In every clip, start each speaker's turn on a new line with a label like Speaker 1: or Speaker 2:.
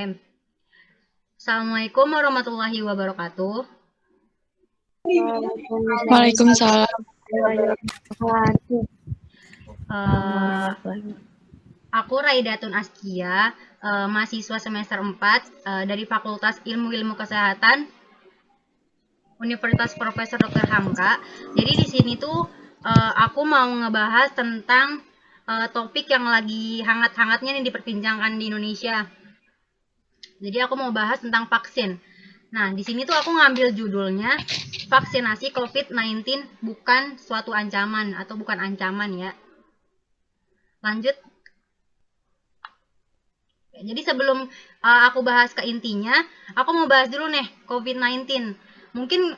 Speaker 1: Assalamualaikum warahmatullahi wabarakatuh.
Speaker 2: Waalaikumsalam.
Speaker 1: Uh, aku Raidatun Askia, mahasiswa semester 4 dari Fakultas Ilmu Kesehatan Universitas Profesor Dr. Hamka. Jadi di sini tuh aku mau ngebahas tentang topik yang lagi hangat-hangatnya nih diperbincangkan di Indonesia. Jadi aku mau bahas tentang vaksin. Nah, di sini tuh aku ngambil judulnya vaksinasi COVID-19 bukan suatu ancaman atau bukan ancaman ya. Lanjut. Jadi sebelum aku bahas ke intinya, aku mau bahas dulu nih COVID-19. Mungkin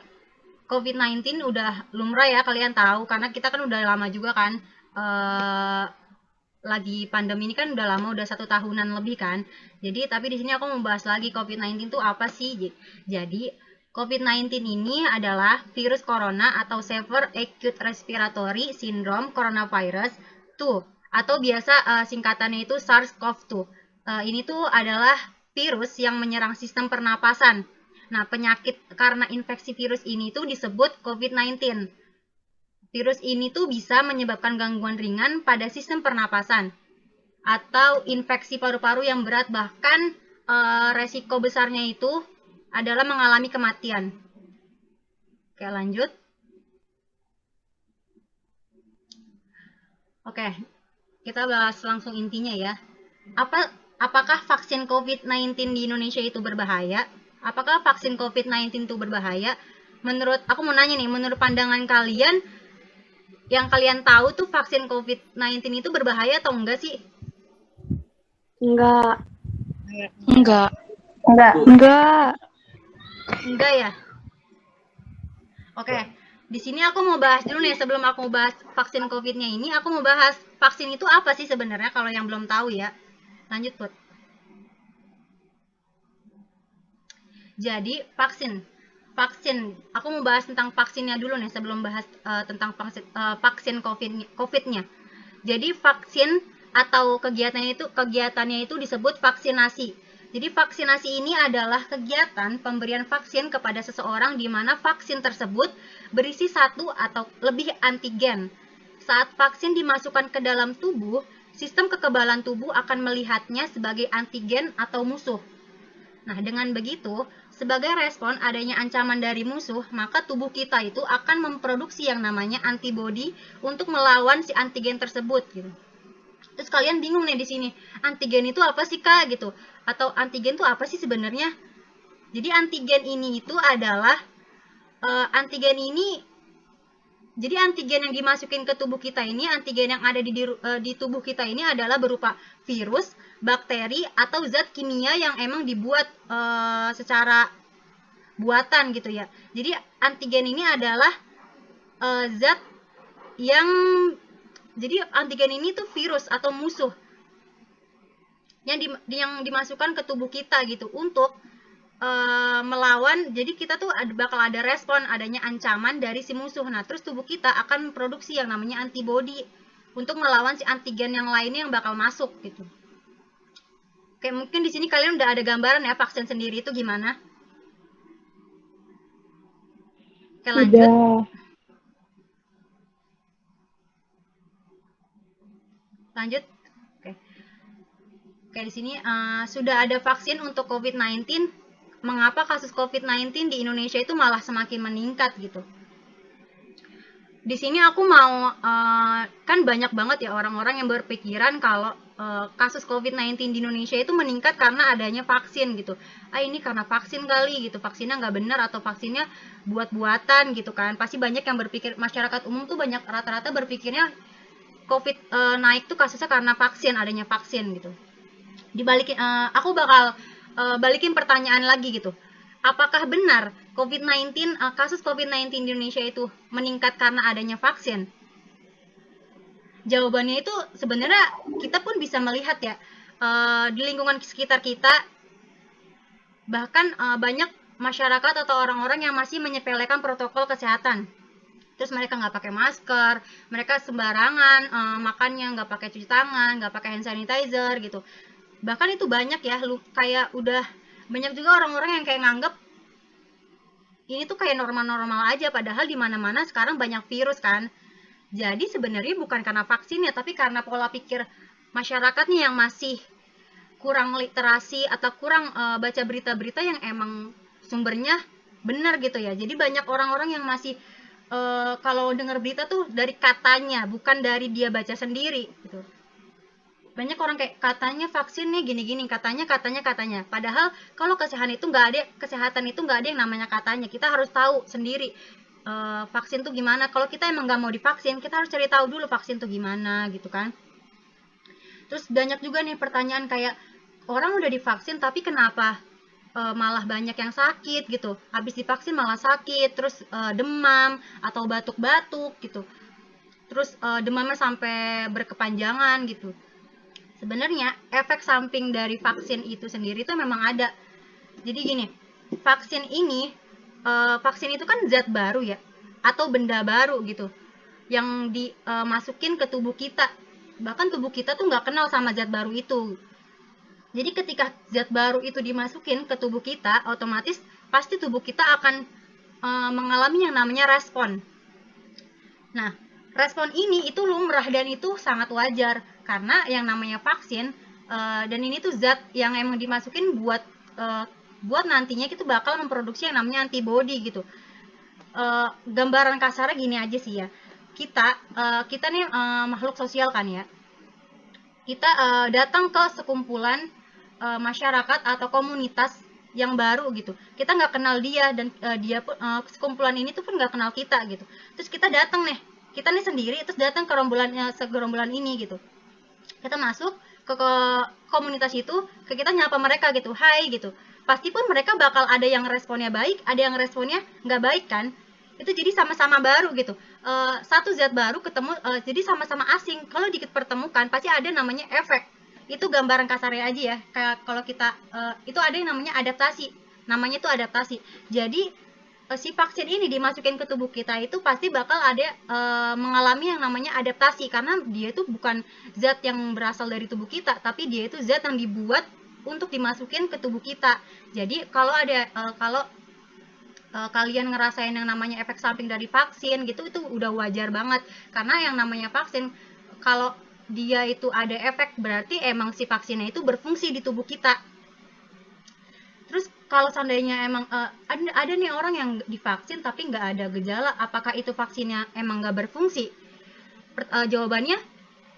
Speaker 1: COVID-19 udah lumrah ya kalian tahu karena kita kan udah lama juga kan lagi pandemi ini kan udah lama, udah 1 tahunan lebih kan. Jadi tapi di sini aku mau bahas lagi COVID-19 itu apa sih. Jadi COVID-19 ini adalah virus corona atau Severe Acute Respiratory Syndrome Coronavirus 2 atau biasa singkatannya itu SARS-CoV-2. Ini tuh adalah virus yang menyerang sistem pernapasan. Nah, penyakit karena infeksi virus ini tuh disebut COVID-19. Virus ini tuh bisa menyebabkan gangguan ringan pada sistem pernapasan atau infeksi paru-paru yang berat, bahkan resiko besarnya itu adalah mengalami kematian. Oke, lanjut. Oke, kita bahas langsung intinya ya. Apakah vaksin COVID-19 di Indonesia itu berbahaya? Apakah vaksin COVID-19 itu berbahaya? Aku mau nanya nih, menurut pandangan kalian, yang kalian tahu tuh vaksin COVID-19 itu berbahaya atau enggak sih?
Speaker 2: Enggak.
Speaker 1: Enggak ya? Oke. Di sini aku mau bahas dulu nih, sebelum aku bahas vaksin COVID-nya ini, aku mau bahas vaksin itu apa sih sebenarnya kalau yang belum tahu ya. Lanjut, Put. Jadi, vaksin. Aku mau bahas tentang vaksinnya dulu nih sebelum bahas tentang vaksin COVID-nya. Jadi vaksin atau kegiatannya itu disebut vaksinasi. Jadi vaksinasi ini adalah kegiatan pemberian vaksin kepada seseorang di mana vaksin tersebut berisi satu atau lebih antigen. Saat vaksin dimasukkan ke dalam tubuh, sistem kekebalan tubuh akan melihatnya sebagai antigen atau musuh. Nah, dengan begitu, sebagai respon adanya ancaman dari musuh, maka tubuh kita itu akan memproduksi yang namanya antibodi untuk melawan si antigen tersebut gitu. Terus kalian bingung nih di sini, antigen itu apa sih Kak gitu? Atau antigen itu apa sih sebenarnya? Jadi antigen ini itu adalah antigen ini jadi antigen yang dimasukin ke tubuh kita ini, antigen yang ada di tubuh kita ini adalah berupa virus, bakteri, atau zat kimia yang emang dibuat secara buatan gitu ya. Jadi antigen ini adalah zat yang jadi antigen ini tuh virus atau musuh yang dimasukkan ke tubuh kita gitu untuk melawan. Jadi kita tuh bakal ada respon adanya ancaman dari si musuh. Nah, terus tubuh kita akan memproduksi yang namanya antibodi untuk melawan si antigen yang lainnya yang bakal masuk gitu. Oke, mungkin di sini kalian udah ada gambaran ya vaksin sendiri itu gimana? Oke, lanjut. Lanjut. Oke, di sini sudah ada vaksin untuk COVID-19. Mengapa kasus COVID-19 di Indonesia itu malah semakin meningkat gitu? Di sini aku mau kan banyak banget ya orang-orang yang berpikiran kalau kasus COVID-19 di Indonesia itu meningkat karena adanya vaksin gitu. Ini karena vaksin kali gitu, vaksinnya nggak benar atau vaksinnya buat-buatan gitu kan. Pasti banyak yang berpikir, masyarakat umum tuh banyak rata-rata berpikirnya COVID naik tuh kasusnya karena vaksin, adanya vaksin gitu. Dibalikin, aku bakal balikin pertanyaan lagi gitu. Apakah benar COVID-19 kasus COVID-19 di Indonesia itu meningkat karena adanya vaksin? Jawabannya itu sebenarnya kita pun bisa melihat ya di lingkungan sekitar kita, bahkan banyak masyarakat atau orang-orang yang masih menyepelekan protokol kesehatan. Terus mereka nggak pakai masker, mereka sembarangan makannya, nggak pakai cuci tangan, nggak pakai hand sanitizer gitu. Bahkan itu banyak ya, kayak udah banyak juga orang-orang yang kayak nganggep ini tuh kayak normal-normal aja, padahal di mana-mana sekarang banyak virus kan. Jadi sebenarnya bukan karena vaksinnya, tapi karena pola pikir masyarakatnya yang masih kurang literasi atau kurang baca berita-berita yang emang sumbernya benar gitu ya. Jadi banyak orang-orang yang masih kalau dengar berita tuh dari katanya, bukan dari dia baca sendiri gitu. Banyak orang kayak katanya vaksinnya gini-gini, katanya. Padahal kalau kesehatan itu nggak ada yang namanya katanya. Kita harus tahu sendiri vaksin tuh gimana. Kalau kita emang nggak mau divaksin, kita harus cari tahu dulu vaksin tuh gimana gitu kan. Terus banyak juga nih pertanyaan kayak orang udah divaksin tapi kenapa malah banyak yang sakit gitu. Habis divaksin malah sakit, terus demam atau batuk-batuk gitu. Terus demamnya sampai berkepanjangan gitu. Sebenarnya efek samping dari vaksin itu sendiri itu memang ada. Jadi gini, vaksin itu kan zat baru ya, atau benda baru gitu, yang dimasukin ke tubuh kita. Bahkan tubuh kita tuh nggak kenal sama zat baru itu. Jadi ketika zat baru itu dimasukin ke tubuh kita, otomatis pasti tubuh kita akan mengalami yang namanya respon. Nah, respon ini itu lumrah dan itu sangat wajar karena yang namanya vaksin dan ini tuh zat yang emang dimasukin buat nantinya kita bakal memproduksi yang namanya antibody gitu. Gambaran kasarnya gini aja sih ya. Kita nih makhluk sosial kan ya. Kita datang ke sekumpulan masyarakat atau komunitas yang baru gitu. Kita nggak kenal dia dan dia pun sekumpulan ini tuh pun nggak kenal kita gitu. Terus kita datang nih, kita nih sendiri terus datang ke segerombolan ini gitu. Kita masuk ke komunitas itu, kita nyapa mereka gitu, hai gitu. Pasti pun mereka bakal ada yang responnya baik, ada yang responnya nggak baik kan. Itu jadi sama-sama baru gitu. Satu zat baru ketemu, jadi sama-sama asing. Kalau dipertemukan pasti ada namanya efek. Itu gambaran kasarnya aja ya. Kayak kalau kita itu ada yang namanya adaptasi. Namanya itu adaptasi. Jadi si vaksin ini dimasukin ke tubuh kita itu pasti bakal ada mengalami yang namanya adaptasi karena dia itu bukan zat yang berasal dari tubuh kita, tapi dia itu zat yang dibuat untuk dimasukin ke tubuh kita. Jadi kalau kalian ngerasain yang namanya efek samping dari vaksin gitu, itu udah wajar banget karena yang namanya vaksin kalau dia itu ada efek berarti emang si vaksinnya itu berfungsi di tubuh kita. Terus kalau seandainya emang ada nih orang yang divaksin tapi nggak ada gejala, apakah itu vaksinnya emang nggak berfungsi? Jawabannya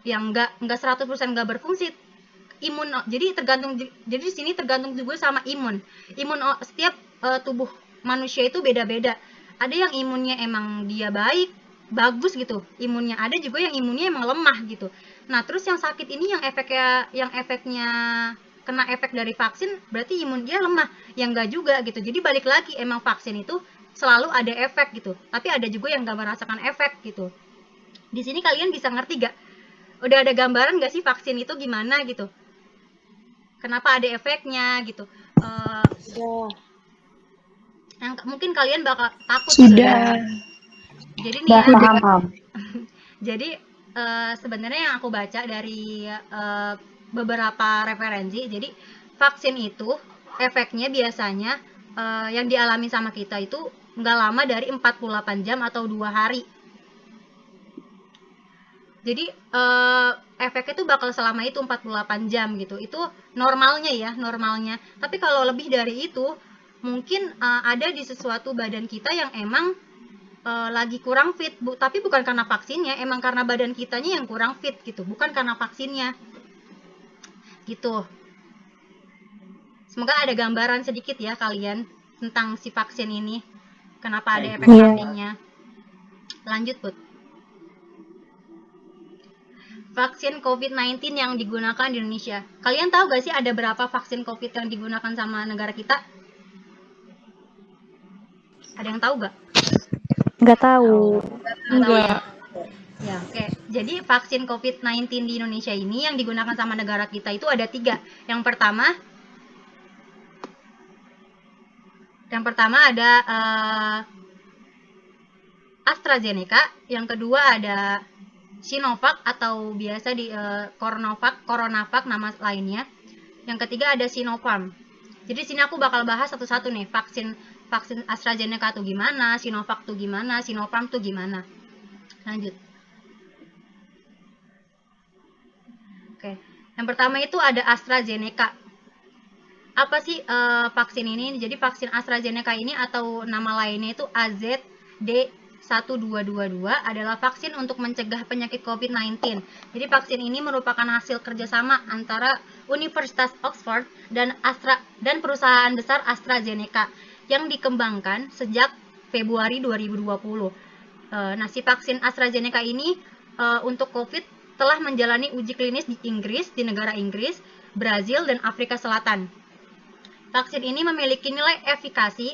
Speaker 1: yang nggak 100% nggak berfungsi. Jadi di sini tergantung juga sama imun. Setiap tubuh manusia itu beda-beda. Ada yang imunnya emang dia baik, bagus gitu imunnya, ada juga yang imunnya emang lemah gitu. Nah terus yang sakit ini yang efeknya kena efek dari vaksin berarti imun dia lemah, yang enggak juga gitu. Jadi balik lagi emang vaksin itu selalu ada efek gitu, tapi ada juga yang nggak merasakan efek gitu. Di sini kalian bisa ngerti gak? Udah ada gambaran gak sih vaksin itu gimana gitu? Kenapa ada efeknya gitu? Yang mungkin kalian bakal takut gitu.
Speaker 2: Sudah.
Speaker 1: Jadi nih ya,
Speaker 2: Paham.
Speaker 1: jadi sebenarnya yang aku baca dari beberapa referensi, jadi vaksin itu efeknya biasanya yang dialami sama kita itu nggak lama dari 48 jam atau 2 hari. Jadi efeknya tuh bakal selama itu 48 jam gitu. Itu normalnya ya, normalnya. Tapi kalau lebih dari itu, mungkin ada di sesuatu badan kita yang emang lagi kurang fit, tapi bukan karena vaksinnya, emang karena badan kitanya yang kurang fit gitu, bukan karena vaksinnya. Gitu. Semoga ada gambaran sedikit ya kalian tentang si vaksin ini. Kenapa ada efek sampingnya. Lanjut, Put. Vaksin COVID-19 yang digunakan di Indonesia. Kalian tahu gak sih ada berapa vaksin COVID yang digunakan sama negara kita? Ada yang tahu gak?
Speaker 2: Nggak tahu.
Speaker 1: Nggak tahu ya? Ya, oke. Jadi vaksin COVID-19 di Indonesia ini yang digunakan sama negara kita itu ada 3. Yang pertama ada AstraZeneca, yang kedua ada Sinovac atau biasa di Coronavac nama lainnya. Yang ketiga ada Sinopharm. Jadi sini aku bakal bahas satu-satu nih, vaksin AstraZeneca tuh gimana, Sinovac tuh gimana, Sinopharm tuh gimana. Lanjut. Oke. Yang pertama itu ada AstraZeneca. Apa sih vaksin ini? Jadi vaksin AstraZeneca ini atau nama lainnya itu AZD1222 adalah vaksin untuk mencegah penyakit COVID-19. Jadi vaksin ini merupakan hasil kerjasama antara Universitas Oxford dan perusahaan besar AstraZeneca yang dikembangkan sejak Februari 2020. Nah, si vaksin AstraZeneca ini untuk COVID telah menjalani uji klinis di Inggris, di negara Inggris, Brazil, dan Afrika Selatan. Vaksin ini memiliki nilai efikasi,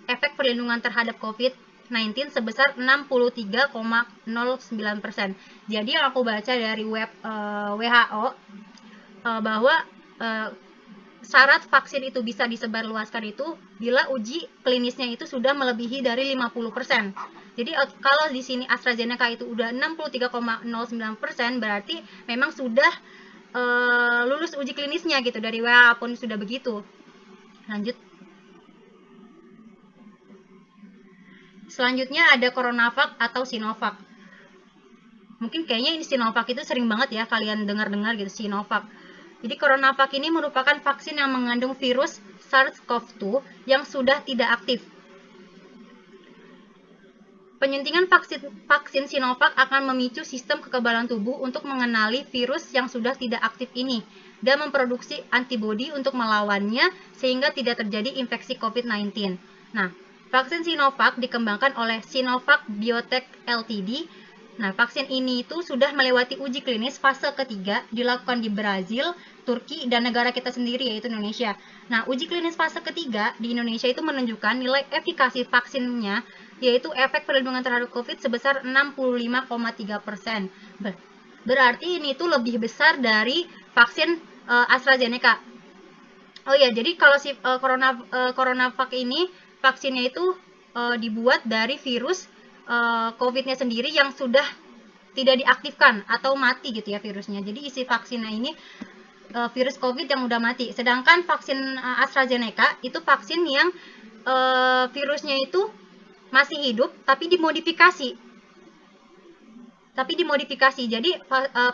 Speaker 1: efek perlindungan terhadap COVID-19 sebesar 63,09%. Jadi yang aku baca dari web WHO bahwa syarat vaksin itu bisa disebarluaskan itu bila uji klinisnya itu sudah melebihi dari 50%. Jadi kalau di sini AstraZeneca itu udah 63,09%, berarti memang sudah lulus uji klinisnya gitu, dari WHO pun sudah begitu. Lanjut. Selanjutnya ada CoronaVac atau Sinovac. Mungkin kayaknya ini Sinovac itu sering banget ya kalian dengar-dengar gitu, Sinovac. Jadi CoronaVac ini merupakan vaksin yang mengandung virus SARS-CoV-2 yang sudah tidak aktif. Penyuntikan vaksin Sinovac akan memicu sistem kekebalan tubuh untuk mengenali virus yang sudah tidak aktif ini dan memproduksi antibodi untuk melawannya sehingga tidak terjadi infeksi COVID-19. Nah, vaksin Sinovac dikembangkan oleh Sinovac Biotech Ltd. Nah, vaksin ini itu sudah melewati uji klinis fase ketiga dilakukan di Brazil, Turki, dan negara kita sendiri yaitu Indonesia. Nah, uji klinis fase ketiga di Indonesia itu menunjukkan nilai efikasi vaksinnya yaitu efek perlindungan terhadap COVID sebesar 65,3%. Berarti ini tuh lebih besar dari vaksin AstraZeneca. Oh ya, jadi kalau si CoronaVac ini vaksinnya itu dibuat dari virus COVID-nya sendiri yang sudah tidak diaktifkan atau mati gitu ya virusnya. Jadi isi vaksinnya ini virus COVID yang udah mati. Sedangkan vaksin AstraZeneca itu vaksin yang virusnya itu masih hidup tapi dimodifikasi. Jadi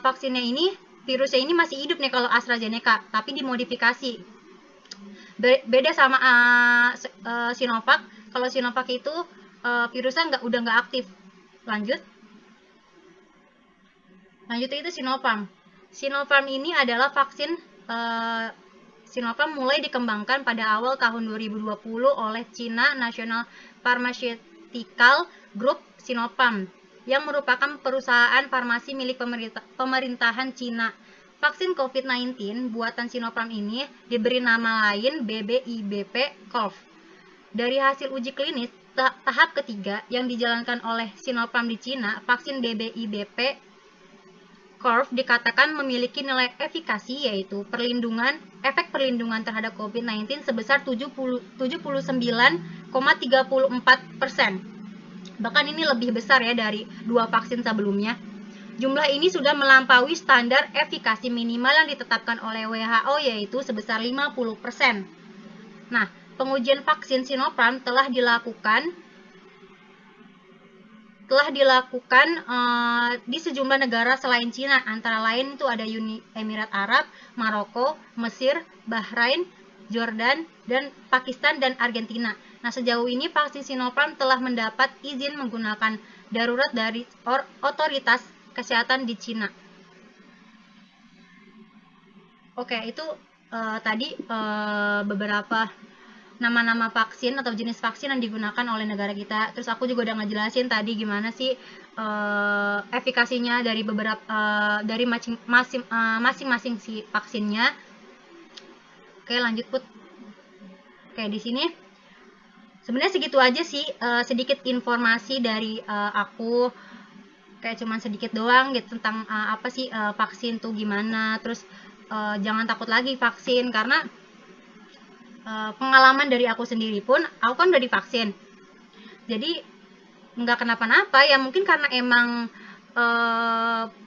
Speaker 1: vaksinnya ini, virusnya ini masih hidup nih kalau AstraZeneca, tapi dimodifikasi. Beda sama Sinovac. Kalau Sinovac itu virusnya udah nggak aktif. Lanjut itu Sinopharm. Sinopharm ini adalah vaksin Sinopharm mulai dikembangkan pada awal tahun 2020 oleh China National Pharmaceutical Group Sinopharm yang merupakan perusahaan farmasi milik pemerintahan China. Vaksin COVID-19 buatan Sinopharm ini diberi nama lain BBIBP-CoV. Dari hasil uji klinis tahap ketiga yang dijalankan oleh Sinopharm di China, vaksin BBIBP-CoV dikatakan memiliki nilai efikasi yaitu efek perlindungan terhadap COVID-19 sebesar 79,34%. Bahkan ini lebih besar ya dari dua vaksin sebelumnya. Jumlah ini sudah melampaui standar efikasi minimal yang ditetapkan oleh WHO yaitu sebesar 50%. Nah, pengujian vaksin Sinopharm telah dilakukan di sejumlah negara selain Cina, antara lain itu ada Uni Emirat Arab, Maroko, Mesir, Bahrain, Jordan, dan Pakistan dan Argentina. Nah, sejauh ini vaksin Sinopharm telah mendapat izin menggunakan darurat dari otoritas kesehatan di Cina. Oke, itu tadi beberapa nama-nama vaksin atau jenis vaksin yang digunakan oleh negara kita. Terus aku juga udah ngejelasin tadi gimana sih efikasinya dari dari masing-masing si vaksinnya. Oke, lanjut Put. Oke, di sini sebenarnya segitu aja sih, sedikit informasi dari aku, kayak cuman sedikit doang gitu tentang apa sih vaksin tuh gimana. Terus jangan takut lagi vaksin, karena pengalaman dari aku sendiri pun, aku kan udah divaksin, jadi nggak kenapa-napa ya. Mungkin karena emang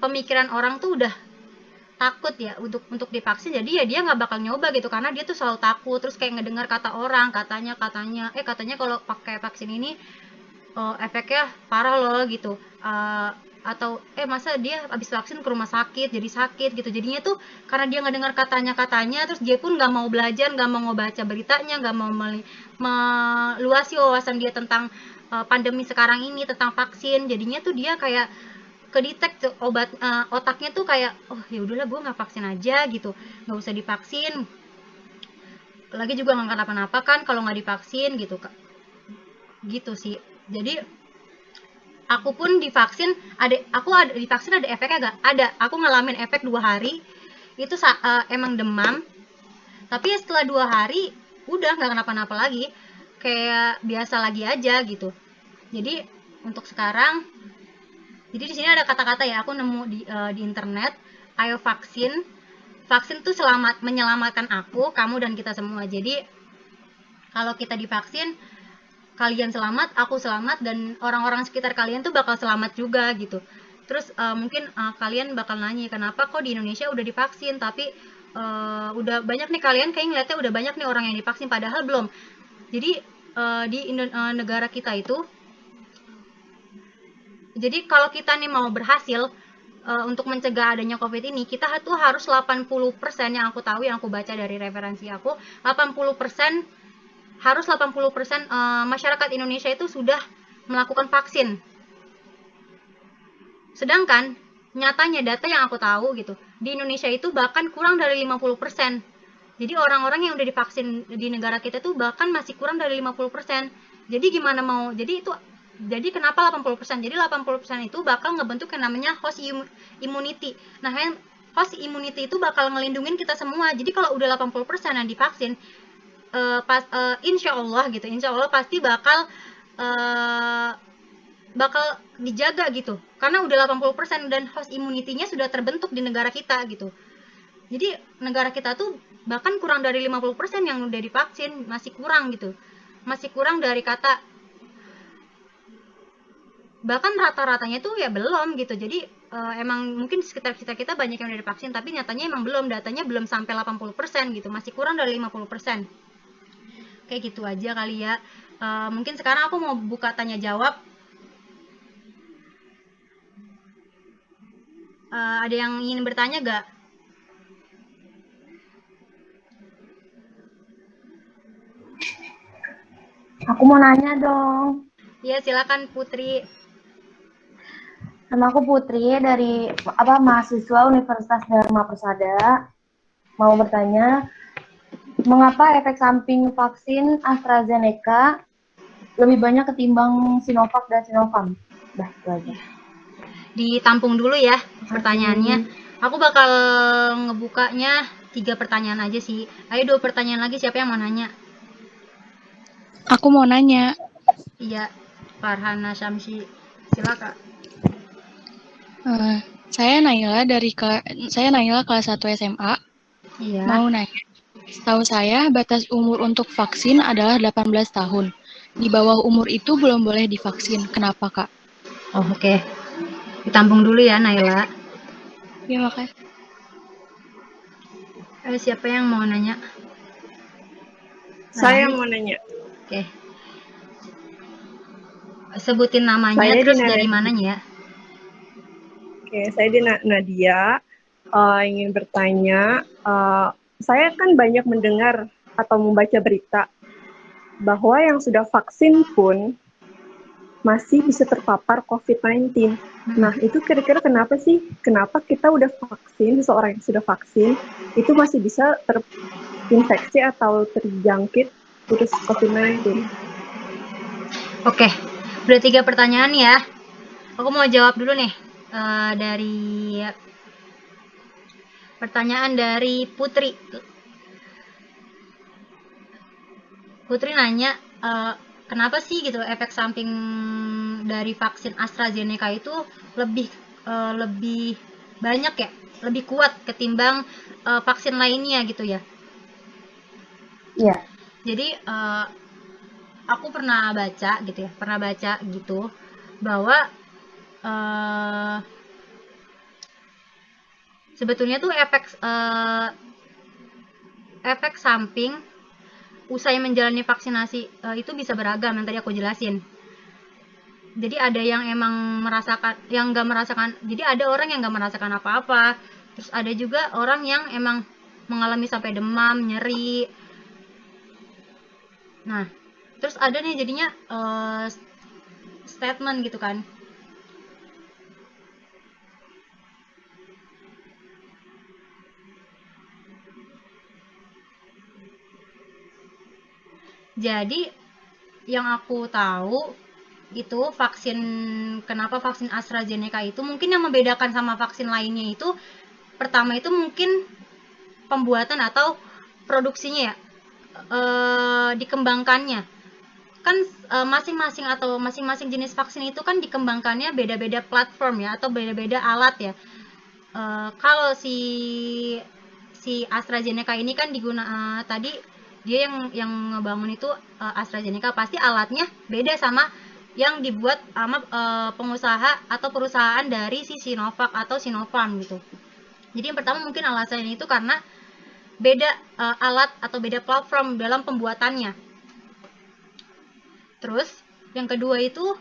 Speaker 1: pemikiran orang tuh udah takut ya untuk divaksin, jadi ya dia nggak bakal nyoba gitu karena dia tuh selalu takut, terus kayak ngedengar kata orang katanya kalau pakai vaksin ini efeknya parah loh gitu. Atau masa dia habis vaksin ke rumah sakit jadi sakit gitu, jadinya tuh karena dia nggak dengar katanya terus dia pun nggak mau belajar, nggak mau baca beritanya, nggak mau meluasi wawasan dia tentang pandemi sekarang ini, tentang vaksin. Jadinya tuh dia kayak kedetek tuh otaknya tuh kayak oh ya udahlah gue nggak vaksin aja gitu, nggak usah divaksin, lagi juga nggak kenapa-napa kan kalau nggak divaksin gitu gitu sih. Jadi aku pun divaksin, divaksin ada efeknya gak? Ada, aku ngalamin efek 2 hari, itu emang demam, tapi setelah 2 hari, udah gak kenapa-napa lagi, kayak biasa lagi aja gitu. Jadi, untuk sekarang, jadi di sini ada kata-kata ya, aku nemu di internet, ayo vaksin tuh menyelamatkan aku, kamu dan kita semua. Jadi, kalau kita divaksin, kalian selamat, aku selamat, dan orang-orang sekitar kalian tuh bakal selamat juga gitu. Terus mungkin kalian bakal nanya kenapa kok di Indonesia udah divaksin tapi udah banyak nih, kalian kayak ngeliatnya udah banyak nih orang yang divaksin, padahal belum. Jadi di negara kita itu, jadi kalau kita nih mau berhasil untuk mencegah adanya COVID ini, kita tuh harus 80% yang aku tahu, yang aku baca dari referensi aku, 80% harus 80% masyarakat Indonesia itu sudah melakukan vaksin. Sedangkan nyatanya data yang aku tahu gitu, di Indonesia itu bahkan kurang dari 50%. Jadi orang-orang yang udah divaksin di negara kita tuh bahkan masih kurang dari 50%. Jadi gimana mau, jadi kenapa 80%? Jadi 80% itu bakal ngebentuk yang namanya host immunity. Nah, host immunity itu bakal ngelindungin kita semua. Jadi kalau udah 80% yang divaksin, insya Allah pasti bakal dijaga gitu, karena udah 80% dan host immunity-nya sudah terbentuk di negara kita gitu. Jadi negara kita tuh bahkan kurang dari 50% yang udah divaksin, masih kurang gitu, masih kurang dari kata, bahkan rata-ratanya tuh ya belum gitu. Jadi emang mungkin sekitar kita banyak yang udah divaksin, tapi nyatanya emang belum, datanya belum sampai 80% gitu, masih kurang dari 50%. Kayak gitu aja kali ya. Mungkin sekarang aku mau buka tanya jawab. Ada yang ingin bertanya gak?
Speaker 2: Aku mau nanya dong.
Speaker 1: Iya, silakan Putri.
Speaker 2: Nama aku Putri dari mahasiswa Universitas Dharma Persada. Mau bertanya, mengapa efek samping vaksin AstraZeneca lebih banyak ketimbang Sinovac dan Sinovac? Dah, itu aja.
Speaker 1: Ditampung dulu ya pertanyaannya. Aku bakal ngebukanya 3 pertanyaan aja sih. Ayo 2 pertanyaan lagi, siapa yang mau nanya?
Speaker 3: Aku mau nanya.
Speaker 1: Iya, Farhana Syamsi. Silakan.
Speaker 3: Saya Naila kelas 1 SMA.
Speaker 1: Iya.
Speaker 3: Mau nanya. Setahu saya batas umur untuk vaksin adalah 18 tahun. Di bawah umur itu belum boleh divaksin. Kenapa, Kak?
Speaker 1: Oh, oke. Ditampung dulu ya, Naila.
Speaker 3: Ya, makasih.
Speaker 1: Siapa yang mau nanya?
Speaker 4: Saya mau nanya.
Speaker 1: Oke. Sebutin namanya,
Speaker 4: Saya
Speaker 1: terus dari mananya ya?
Speaker 4: Oke, saya Nadia. Ingin bertanya, saya kan banyak mendengar atau membaca berita bahwa yang sudah vaksin pun masih bisa terpapar COVID-19. Nah, itu kira-kira kenapa sih? Kenapa kita udah vaksin, seseorang yang sudah vaksin, itu masih bisa terinfeksi atau terjangkit virus COVID-19?
Speaker 1: Oke, udah 3 pertanyaan ya. Aku mau jawab dulu nih dari pertanyaan dari Putri. Putri nanya kenapa sih gitu efek samping dari vaksin AstraZeneca itu lebih banyak ya, lebih kuat ketimbang vaksin lainnya gitu ya.
Speaker 2: Iya.
Speaker 1: Jadi aku pernah baca gitu bahwa Sebetulnya tuh efek samping usai menjalani vaksinasi itu bisa beragam yang tadi aku jelasin. Jadi ada yang emang merasakan, yang nggak merasakan. Jadi ada orang yang nggak merasakan apa-apa. Terus ada juga orang yang emang mengalami sampai demam, nyeri. Nah, terus ada nih jadinya statement gitu kan. Jadi yang aku tahu itu kenapa vaksin AstraZeneca itu mungkin yang membedakan sama vaksin lainnya itu pertama itu mungkin pembuatan atau produksinya ya, dikembangkannya kan, masing-masing jenis vaksin itu kan dikembangkannya beda-beda platform ya, atau beda-beda alat ya. Kalau si AstraZeneca ini kan tadi dia yang ngebangun itu AstraZeneca, pasti alatnya beda sama yang dibuat sama pengusaha atau perusahaan dari si Sinovac atau Sinopharm gitu. Jadi yang pertama mungkin alasannya itu karena beda alat atau beda platform dalam pembuatannya. Terus yang kedua itu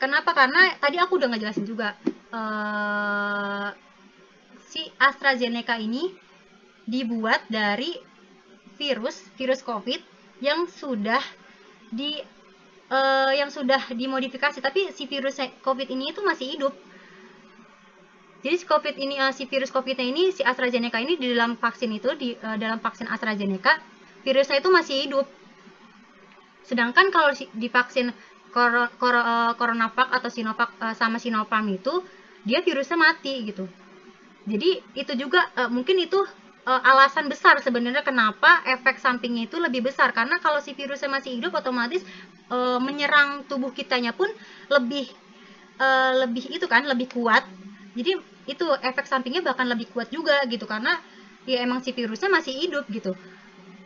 Speaker 1: kenapa? Karena tadi aku udah ngejelasin juga si AstraZeneca ini dibuat dari virus COVID yang sudah dimodifikasi, tapi si virus COVID ini itu masih hidup. Jadi si virus COVID-nya ini, si AstraZeneca ini di dalam vaksin itu, dalam vaksin AstraZeneca, virusnya itu masih hidup. Sedangkan kalau di vaksin CoronaVac atau Sinovac sama Sinopharm itu, dia virusnya mati gitu. Jadi itu juga mungkin itu alasan besar sebenarnya kenapa efek sampingnya itu lebih besar, karena kalau si virusnya masih hidup otomatis menyerang tubuh kitanya pun lebih lebih kuat. Jadi itu efek sampingnya bahkan lebih kuat juga gitu, karena ya emang si virusnya masih hidup gitu.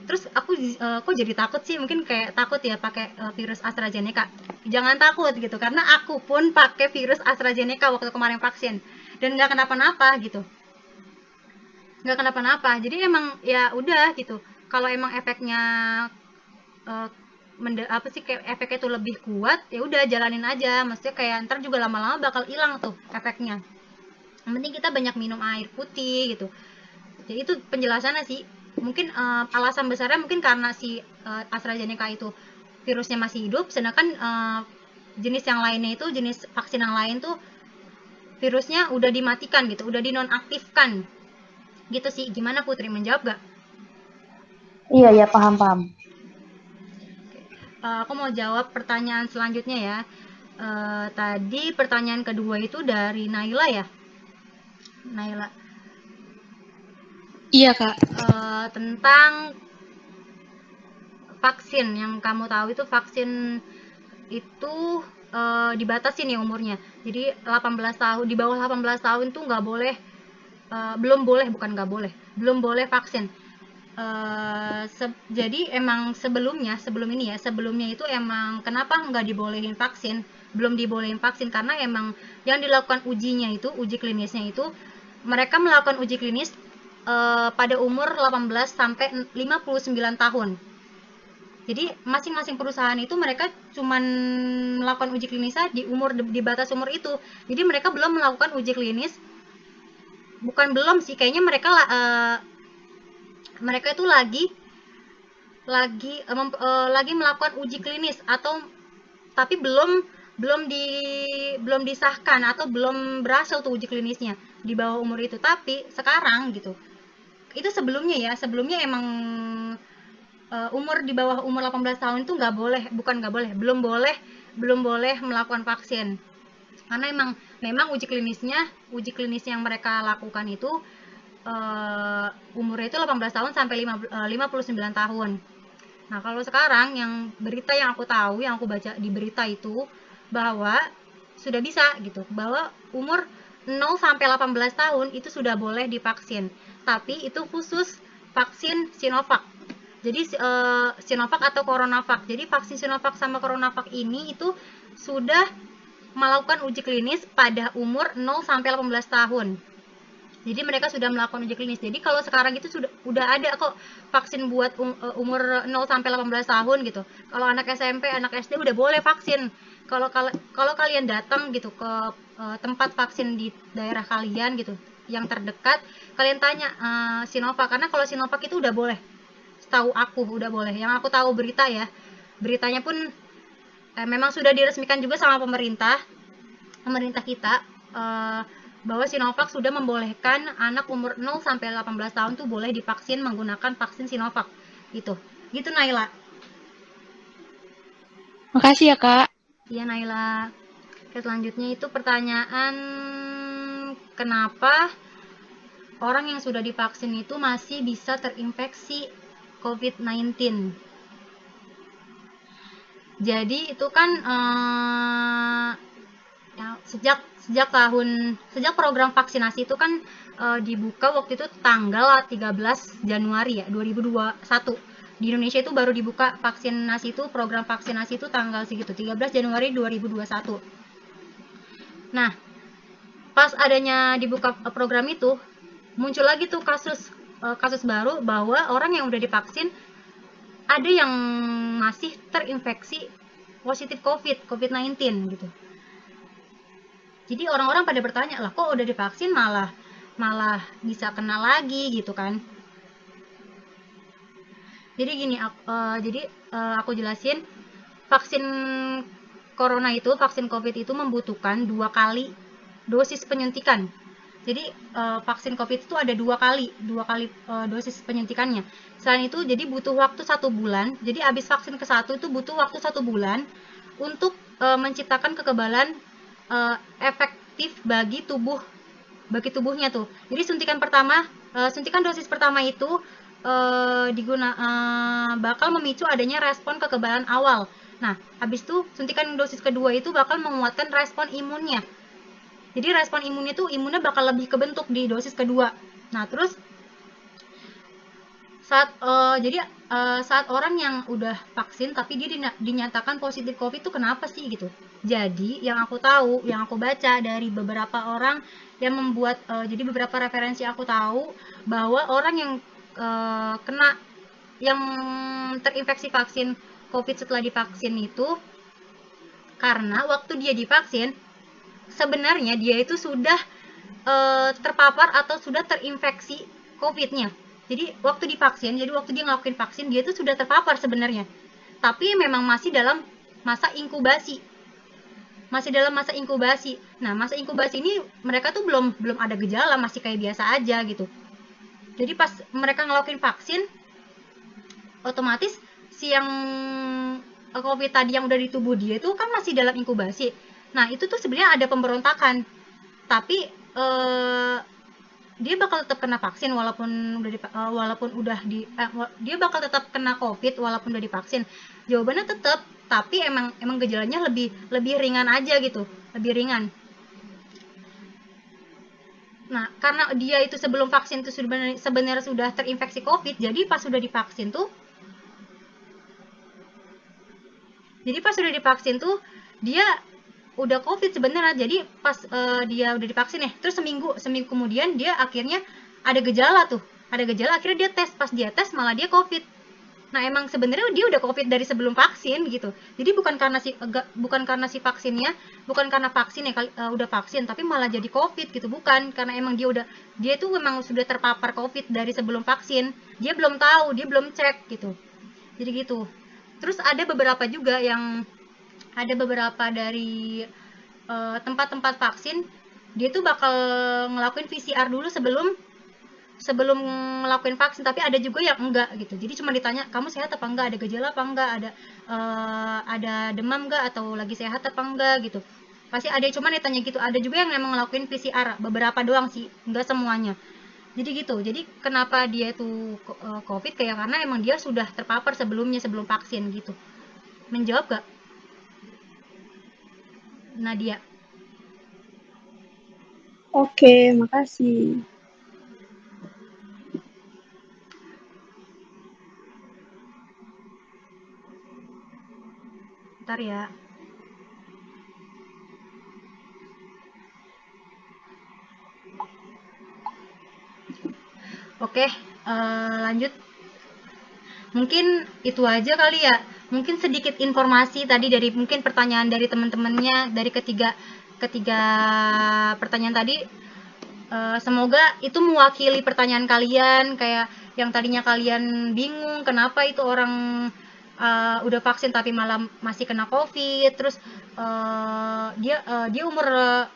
Speaker 1: Terus aku kok jadi takut sih, mungkin kayak takut ya pakai virus AstraZeneca. Jangan takut gitu, karena aku pun pakai virus AstraZeneca waktu kemarin vaksin dan nggak kenapa-napa gitu. Nggak kenapa-napa. Jadi emang ya udah gitu. Kalau emang efeknya kayak efeknya itu lebih kuat, ya udah jalanin aja. Maksudnya kayak ntar juga lama-lama bakal hilang tuh efeknya. Yang penting kita banyak minum air putih gitu. Jadi itu penjelasannya sih. Mungkin alasan besarnya mungkin karena si AstraZeneca itu virusnya masih hidup, sedangkan jenis yang lainnya itu, jenis vaksin yang lain tuh virusnya udah dimatikan gitu, udah dinonaktifkan. Gitu sih. Gimana Putri, menjawab gak?
Speaker 2: Iya, paham.
Speaker 1: Aku mau jawab pertanyaan selanjutnya ya. Tadi pertanyaan kedua itu dari Naila ya. Naila.
Speaker 3: Iya, Kak.
Speaker 1: Tentang vaksin, yang kamu tahu itu vaksin itu dibatasi nih umurnya. Jadi 18 tahun, di bawah 18 tahun tuh nggak boleh, belum boleh vaksin. Jadi emang sebelumnya itu emang kenapa nggak dibolehin vaksin, belum dibolehin vaksin, karena emang yang dilakukan uji klinisnya itu mereka melakukan uji klinis pada umur 18 sampai 59 tahun. Jadi masing-masing perusahaan itu mereka cuman melakukan uji klinisnya di batas umur itu. Jadi mereka belum melakukan uji klinis, bukan belum sih, kayaknya mereka itu lagi melakukan uji klinis, atau tapi belum disahkan atau belum berhasil tuh uji klinisnya di bawah umur itu. Tapi sekarang gitu, itu sebelumnya emang umur di bawah umur 18 tahun itu belum boleh melakukan vaksin, karena memang uji klinis yang mereka lakukan itu umurnya itu 18 tahun sampai 59 tahun. Nah, kalau sekarang yang berita yang aku tahu, yang aku baca di berita itu, bahwa sudah bisa gitu, bahwa umur 0 sampai 18 tahun itu sudah boleh divaksin. Tapi itu khusus vaksin Sinovac. Jadi Sinovac atau CoronaVac. Jadi vaksin Sinovac sama CoronaVac ini itu sudah melakukan uji klinis pada umur 0 sampai 18 tahun. Jadi mereka sudah melakukan uji klinis. Jadi kalau sekarang itu udah ada kok vaksin buat umur 0 sampai 18 tahun gitu. Kalau anak SMP, anak SD udah boleh vaksin. Kalau kalian datang gitu ke tempat vaksin di daerah kalian gitu, yang terdekat, kalian tanya Sinovac, karena kalau Sinovac itu udah boleh. Setahu aku udah boleh. Yang aku tahu berita ya. Beritanya pun memang sudah diresmikan juga sama pemerintah kita, bahwa Sinovac sudah membolehkan anak umur 0 sampai 18 tahun tuh boleh divaksin menggunakan vaksin Sinovac. Gitu Naila.
Speaker 3: Makasih ya, Kak.
Speaker 1: Iya Naila. Oke, selanjutnya itu pertanyaan, kenapa orang yang sudah divaksin itu masih bisa terinfeksi COVID-19? Jadi itu kan sejak program vaksinasi itu kan dibuka waktu itu tanggal 13 Januari ya 2021. Di Indonesia itu baru dibuka vaksinasi itu, program vaksinasi itu tanggal segitu 13 Januari 2021. Nah, pas adanya dibuka program itu muncul lagi tuh kasus baru bahwa orang yang udah divaksin ada yang masih terinfeksi positif COVID-19 gitu. Jadi orang-orang pada bertanya, lah kok udah divaksin malah bisa kena lagi gitu kan. Jadi gini, aku jelasin, vaksin corona itu, vaksin COVID itu membutuhkan 2 kali dosis penyuntikan. Jadi vaksin COVID itu ada 2 kali dosis penyuntikannya. Selain itu, jadi butuh waktu 1 bulan. Jadi habis vaksin ke-1 itu butuh waktu 1 bulan untuk menciptakan kekebalan efektif bagi tubuhnya tuh. Jadi suntikan dosis pertama itu bakal memicu adanya respon kekebalan awal. Nah, habis itu suntikan dosis kedua itu bakal menguatkan respon imunnya. Jadi respon imunnya bakal lebih kebentuk di dosis kedua. Nah, terus saat orang yang udah vaksin tapi dia dinyatakan positif COVID itu kenapa sih gitu? Jadi yang aku baca dari beberapa orang yang membuat, jadi beberapa referensi aku tahu bahwa orang yang yang terinfeksi vaksin COVID setelah divaksin itu karena waktu dia divaksin sebenarnya dia itu sudah terpapar atau sudah terinfeksi COVID-nya. Jadi waktu dia ngelakuin vaksin, dia itu sudah terpapar sebenarnya. Tapi memang masih dalam masa inkubasi. Nah, masa inkubasi ini mereka tuh belum ada gejala, masih kayak biasa aja gitu. Jadi pas mereka ngelakuin vaksin, otomatis si yang COVID tadi yang udah di tubuh dia itu kan masih dalam inkubasi. Nah, itu tuh sebenarnya ada pemberontakan. Tapi dia bakal tetap kena vaksin dia bakal tetap kena COVID walaupun udah divaksin. Jawabannya tetap, tapi emang gejalanya lebih ringan aja gitu, lebih ringan. Nah, karena dia itu sebelum vaksin itu sebenarnya sudah terinfeksi COVID, jadi pas sudah divaksin tuh dia udah COVID sebenarnya. Jadi pas dia udah divaksin terus seminggu kemudian dia akhirnya ada gejala akhirnya dia tes, pas dia tes malah dia COVID. Nah, emang sebenarnya dia udah COVID dari sebelum vaksin gitu. Jadi bukan karena vaksinnya, bukan karena vaksin udah vaksin tapi malah jadi COVID gitu, bukan, karena emang dia itu memang sudah terpapar COVID dari sebelum vaksin. Dia belum tahu, dia belum cek gitu. Jadi gitu. Terus ada beberapa dari tempat-tempat vaksin, dia tuh bakal ngelakuin PCR dulu sebelum ngelakuin vaksin, tapi ada juga yang enggak gitu. Jadi cuma ditanya, kamu sehat apa enggak, ada gejala apa enggak, ada demam enggak, atau lagi sehat apa enggak gitu. Pasti ada, cuma ditanya gitu. Ada juga yang memang ngelakuin PCR, beberapa doang sih, enggak semuanya. Jadi gitu. Jadi kenapa dia itu COVID, kayak karena emang dia sudah terpapar sebelum vaksin gitu. Menjawab gak, Nadia?
Speaker 4: Oke, makasih.
Speaker 1: Bentar ya. Oke, lanjut. Mungkin itu aja kali ya. Mungkin sedikit informasi tadi dari mungkin pertanyaan dari teman-temannya dari ketiga pertanyaan tadi. Semoga itu mewakili pertanyaan kalian, kayak yang tadinya kalian bingung kenapa itu orang udah vaksin tapi malah masih kena COVID. Terus dia umur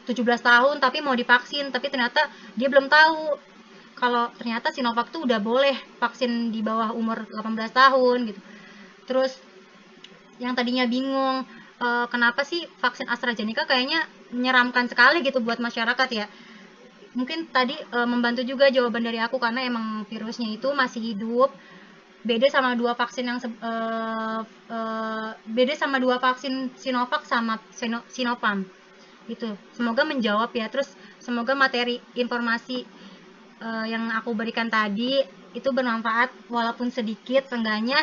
Speaker 1: 17 tahun tapi mau divaksin, tapi ternyata dia belum tahu kalau ternyata Sinovac tuh udah boleh vaksin di bawah umur 18 tahun gitu. Terus yang tadinya bingung kenapa sih vaksin AstraZeneca kayaknya menyeramkan sekali gitu buat masyarakat ya. Mungkin tadi membantu juga jawaban dari aku, karena emang virusnya itu masih hidup. Beda sama dua vaksin yang beda sama dua vaksin Sinovac sama Sinopharm. Gitu. Semoga menjawab ya. Terus semoga materi informasi yang aku berikan tadi itu bermanfaat walaupun sedikit, seenggaknya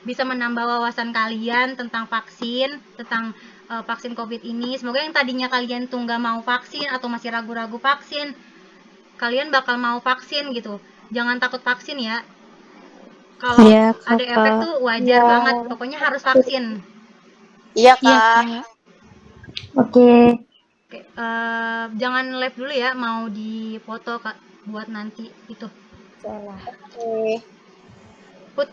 Speaker 1: bisa menambah wawasan kalian tentang vaksin, tentang vaksin COVID ini. Semoga yang tadinya kalian tuh nggak mau vaksin atau masih ragu-ragu vaksin, kalian bakal mau vaksin gitu. Jangan takut vaksin ya. Kalau
Speaker 5: Iya,
Speaker 1: ada efek
Speaker 5: Kakak.
Speaker 1: tuh wajar banget. Pokoknya harus vaksin.
Speaker 5: Iya,
Speaker 3: Iya,
Speaker 5: Kak.
Speaker 3: Kak.
Speaker 2: Oke.
Speaker 1: Oke, jangan live dulu ya, mau dipoto Kak buat nanti itu.
Speaker 5: Oke.
Speaker 1: Put